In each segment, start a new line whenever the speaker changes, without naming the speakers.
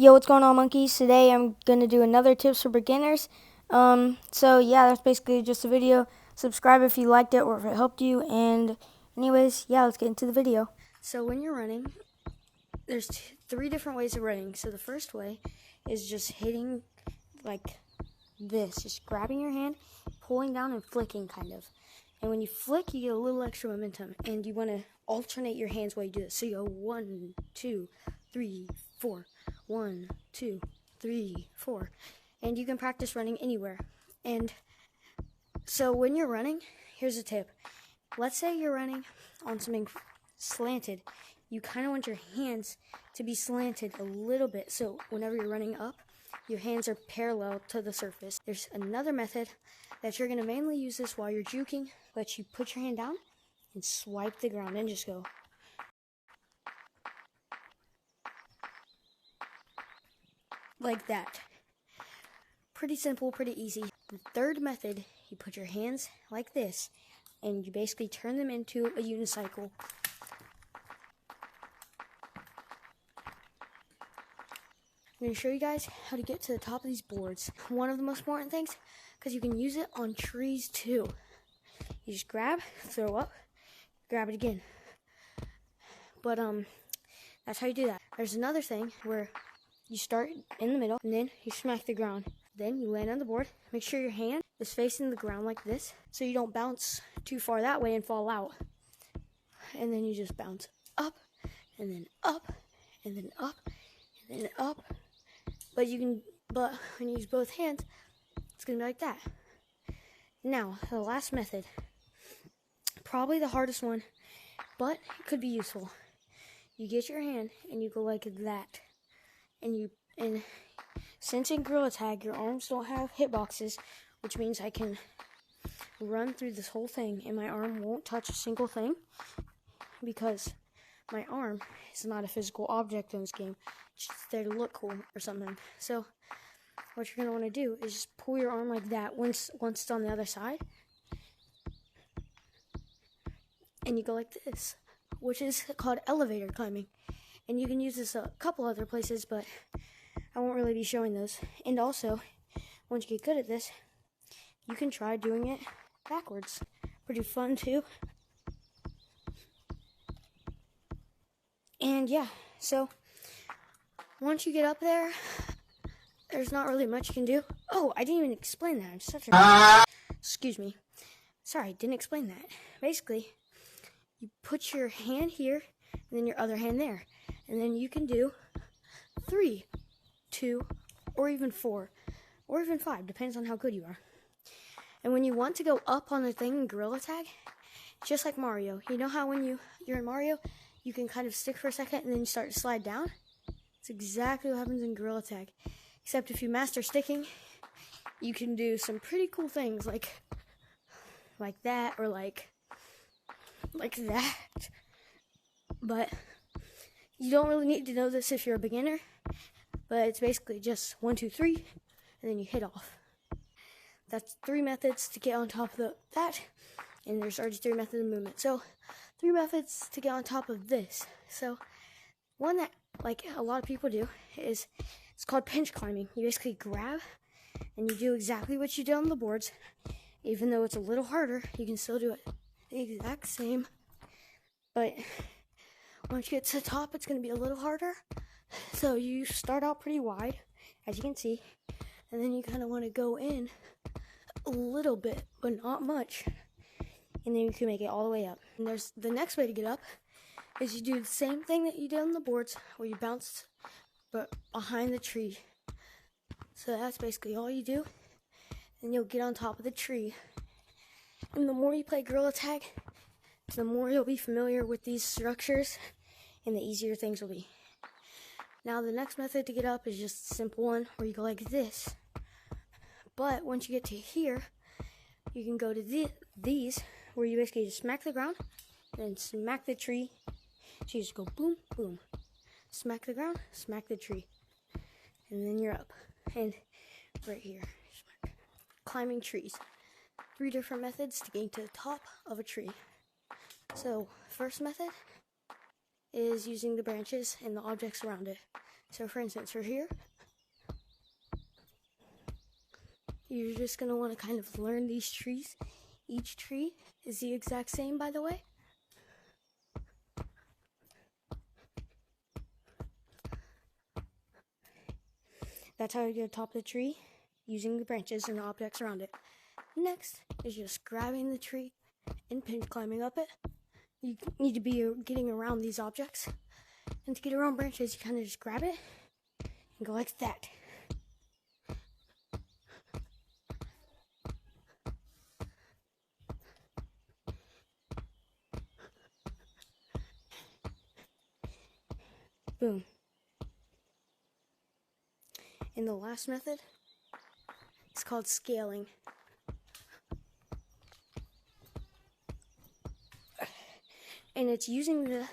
Yo, what's going on, monkeys? Today I'm gonna do another tips for beginners. So yeah, that's basically just a video. Subscribe if you liked it or if it helped you. And anyways, yeah, let's get into the video. So when you're running, there's three different ways of running. So the first way is just hitting like this, just grabbing your hand, pulling down and flicking kind of. And when you flick, you get a little extra momentum, and you want to alternate your hands while you do this. So you go 1, 2, 3, 4. 1, 2, 3, 4. And you can practice running anywhere. And so when you're running, here's a tip. Let's say you're running on something slanted. You kind of want your hands to be slanted a little bit. So whenever you're running up, your hands are parallel to the surface. There's another method that you're going to mainly use this while you're juking, but you put your hand down and swipe the ground and just go. Like that. Pretty simple, pretty easy. The third method, you put your hands like this, and you basically turn them into a unicycle. I'm going to show you guys how to get to the top of these boards. One of the most important things, because you can use it on trees too. You just grab, throw up, grab it again. But that's how you do that. There's another thing where you start in the middle, and then you smack the ground. Then you land on the board. Make sure your hand is facing the ground like this, so you don't bounce too far that way and fall out. And then you just bounce up, and then up, and then up, and then up. But when you use both hands, it's gonna be like that. Now, the last method, probably the hardest one, but it could be useful. You get your hand and you go like that. And since in Gorilla Tag, your arms don't have hitboxes, which means I can run through this whole thing and my arm won't touch a single thing, because my arm is not a physical object in this game. It's just there to look cool or something. So what you're going to want to do is just pull your arm like that once it's on the other side. And you go like this, which is called elevator climbing. And you can use this a couple other places, but I won't really be showing those. And also, once you get good at this, you can try doing it backwards. Pretty fun too. And yeah, so once you get up there, there's not really much you can do. Oh, I didn't even explain that. I'm such a... Excuse me. Sorry, didn't explain that. Basically, you put your hand here, and then your other hand there. And then you can do 3, 2, or even 4, or even 5, depends on how good you are. And when you want to go up on the thing in Gorilla Tag, just like Mario. You know how when you're in Mario, you can kind of stick for a second and then you start to slide down? It's exactly what happens in Gorilla Tag. Except if you master sticking, you can do some pretty cool things like that, or like that. But you don't really need to know this if you're a beginner, but it's basically just 1, 2, 3, and then you hit off. That's 3 methods to get on top of that, and there's already 3 methods of movement. So 3 methods to get on top of this. So one that like a lot of people do is, it's called pinch climbing. You basically grab and you do exactly what you did on the boards. Even though it's a little harder, you can still do it the exact same. But once you get to the top, it's going to be a little harder. So you start out pretty wide, as you can see, and then you kind of want to go in a little bit, but not much. And then you can make it all the way up. And there's the next way to get up is you do the same thing that you did on the boards, where you bounce but behind the tree. So that's basically all you do. And you'll get on top of the tree. And the more you play Gorilla Tag, the more you'll be familiar with these structures, and the easier things will be. Now the next method to get up is just a simple one, where you go like this. But once you get to here, you can go to these, where you basically just smack the ground, and smack the tree. So you just go boom, boom. Smack the ground, smack the tree. And then you're up. And right here, climbing trees. 3 different methods to getting to the top of a tree. So, first method is using the branches and the objects around it. So for instance, for here, you're just going to want to kind of learn these trees. Each tree is the exact same, by the way. That's how you get to the top of the tree, using the branches and the objects around it. Next is just grabbing the tree and pinch climbing up it. You need to be getting around these objects. And to get around branches, you kind of just grab it and go like that. Boom. And the last method is called scaling. And it's using the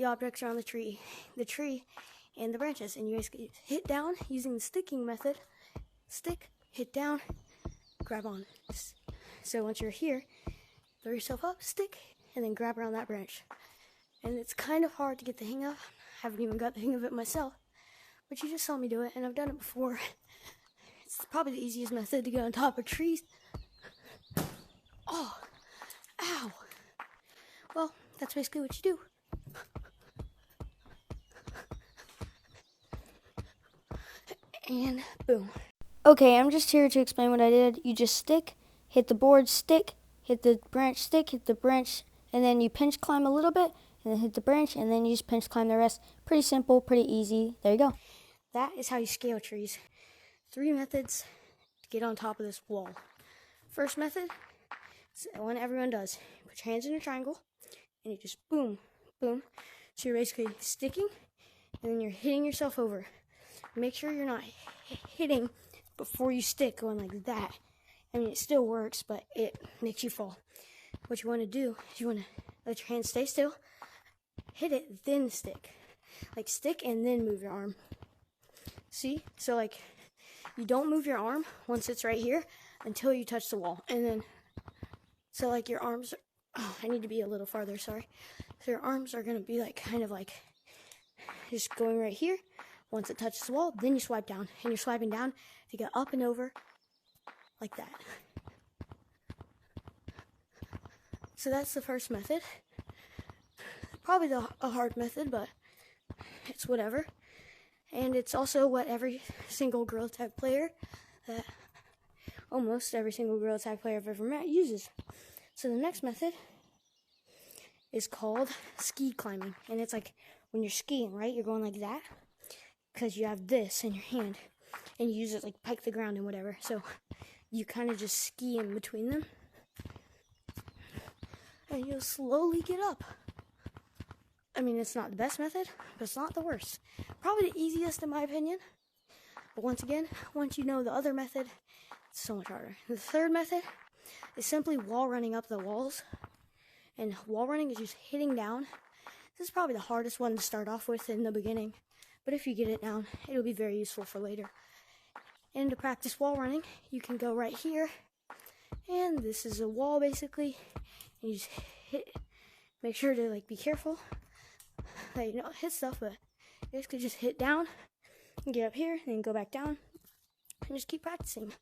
objects around the tree and the branches. And you guys hit down using the sticking method. Stick, hit down, grab on. So once you're here, throw yourself up, stick, and then grab around that branch. And it's kind of hard to get the hang of. I haven't even got the hang of it myself. But you just saw me do it, and I've done it before. It's probably the easiest method to get on top of trees. Oh, ow. Well, that's basically what you do. And boom. Okay, I'm just here to explain what I did. You just stick, hit the board, stick, hit the branch, stick, hit the branch, and then you pinch climb a little bit, and then hit the branch, and then you just pinch climb the rest. Pretty simple, pretty easy. There you go. That is how you scale trees. 3 methods to get on top of this wall. First method is the one everyone does. You put your hands in a triangle, and you just boom, boom. So you're basically sticking, and then you're hitting yourself over. Make sure you're not hitting before you stick, going like that. I mean, it still works, but it makes you fall. What you want to do is you want to let your hands stay still, hit it, then stick. Like stick and then move your arm. See? So like, you don't move your arm once it's right here until you touch the wall. And then, so like your arms, I need to be a little farther, sorry. So your arms are going to be like, kind of like, just going right here. Once it touches the wall, then you swipe down. And you're swiping down to get up and over like that. So that's the first method. Probably a hard method, but it's whatever. And it's also what every single Gorilla Tag player, almost every single Gorilla Tag player I've ever met, uses. So the next method is called ski climbing. And it's like when you're skiing, right? You're going like that because you have this in your hand. And you use it like pike the ground and whatever. So you kind of just ski in between them. And you'll slowly get up. I mean, it's not the best method, but it's not the worst. Probably the easiest in my opinion. But once again, once you know the other method, it's so much harder. The third method is simply wall running up the walls. And wall running is just hitting down. This is probably the hardest one to start off with in the beginning. But if you get it down, it'll be very useful for later. And to practice wall running, you can go right here. And this is a wall basically. And you just hit, make sure to like be careful. Like, you know, hit stuff, but you basically just hit down and get up here, and then go back down, and just keep practicing.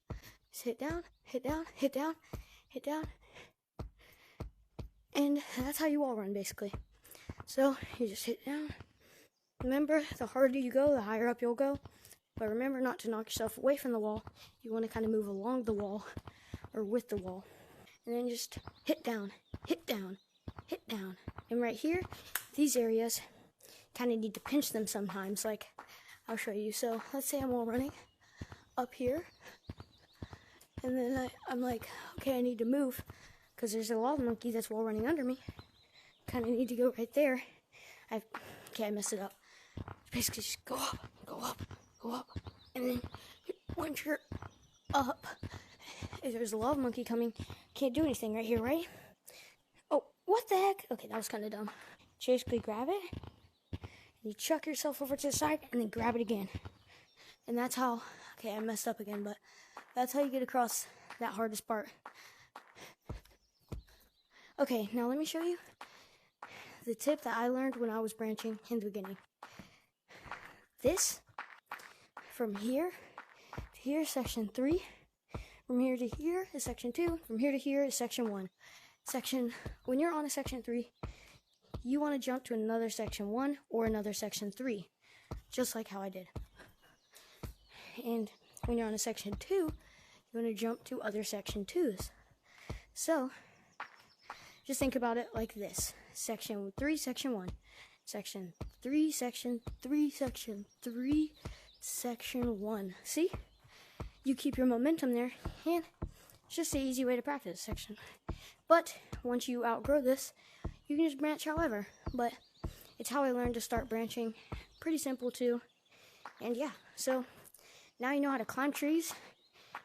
Just hit down, hit down, hit down, hit down, and that's how you wall run, basically. So, you just hit down. Remember, the harder you go, the higher up you'll go, but remember not to knock yourself away from the wall. You want to kind of move along the wall, or with the wall, and then just hit down, hit down, hit down. And right here, these areas, kind of need to pinch them sometimes. Like, I'll show you. So let's say I'm wall running up here, and then I'm like, okay, I need to move because there's a lava monkey that's wall running under me. Kind of need to go right there. I messed it up. Basically, just go up, go up, go up, and then once you're up, if there's a lava monkey coming, can't do anything right here, right? Oh, what the heck? Okay, that was kind of dumb. You basically grab it, and you chuck yourself over to the side, and then grab it again. And that's how, okay, I messed up again, but that's how you get across that hardest part. Okay, now let me show you the tip that I learned when I was branching in the beginning. this. From here to here is section 3. From here to here is section 2. From here to here is section 1. When you're on a section 3, you want to jump to another section 1 or another section 3, just like how I did. And when you're on a section 2, you want to jump to other section 2s. So, just think about it like this. Section 3, section 1. Section 3, section 3, section 3, section 1. See? You keep your momentum there, and it's just an easy way to practice section. But once you outgrow this, you can just branch however. But it's how I learned to start branching. Pretty simple too. And yeah, so now you know how to climb trees.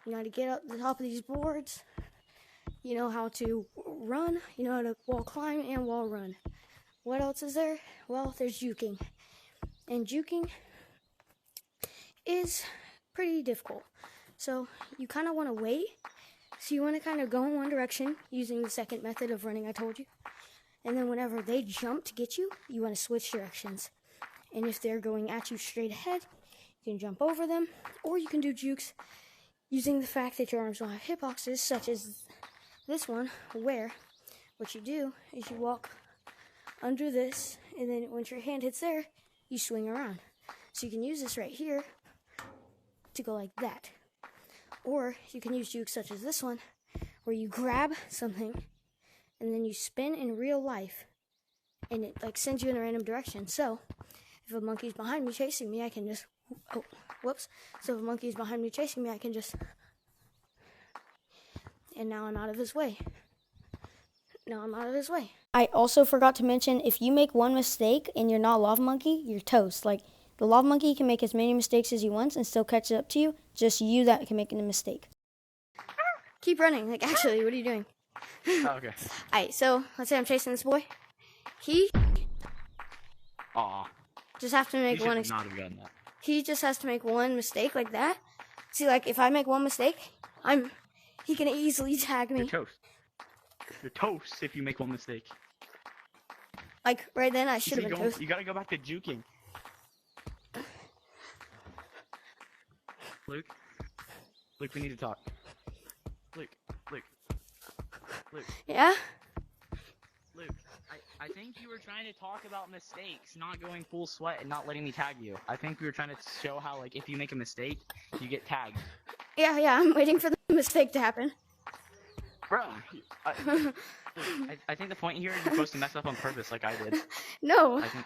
You know how to get up the top of these boards. You know how to run. You know how to wall climb and wall run. What else is there? Well, there's juking. And juking is pretty difficult. So you kind of want to wait. So you want to kind of go in one direction using the second method of running I told you. And then whenever they jump to get you, you want to switch directions. And if they're going at you straight ahead, you can jump over them. Or you can do jukes using the fact that your arms don't have hitboxes, such as this one, where what you do is you walk under this, and then once your hand hits there, you swing around. So you can use this right here to go like that. Or you can use jukes such as this one, where you grab something, and then you spin in real life, and it like sends you in a random direction. So, if a monkey's behind me chasing me, I can just, So if a monkey's behind me chasing me, I can just, and now I'm out of his way. I also forgot to mention, if you make one mistake and you're not a lava monkey, you're toast. Like, the lava monkey can make as many mistakes as he wants and still catch up to you. Just you that can make a mistake. Keep running. Like, actually, what are you doing?
Oh, okay.
Alright, so let's say I'm chasing this boy. He just have to make one.
Not have done that.
He just has to make one mistake like that. See, like if I make one mistake, he can easily tag me.
You're toast. You're toast if you make one mistake.
Like right then, I should have been toast.
You gotta go back to juking. Luke, we need to talk. Luke.
Yeah?
Luke, I think you were trying to talk about mistakes, not going full sweat and not letting me tag you. I think we were trying to show how, like, if you make a mistake, you get tagged.
Yeah, I'm waiting for the mistake to happen.
Bro, I think the point here is you're supposed to mess up on purpose like I did.
No.
I think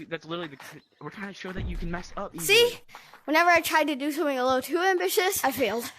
that's literally we're trying to show that you can mess up easily.
See? Whenever I tried to do something a little too ambitious, I failed.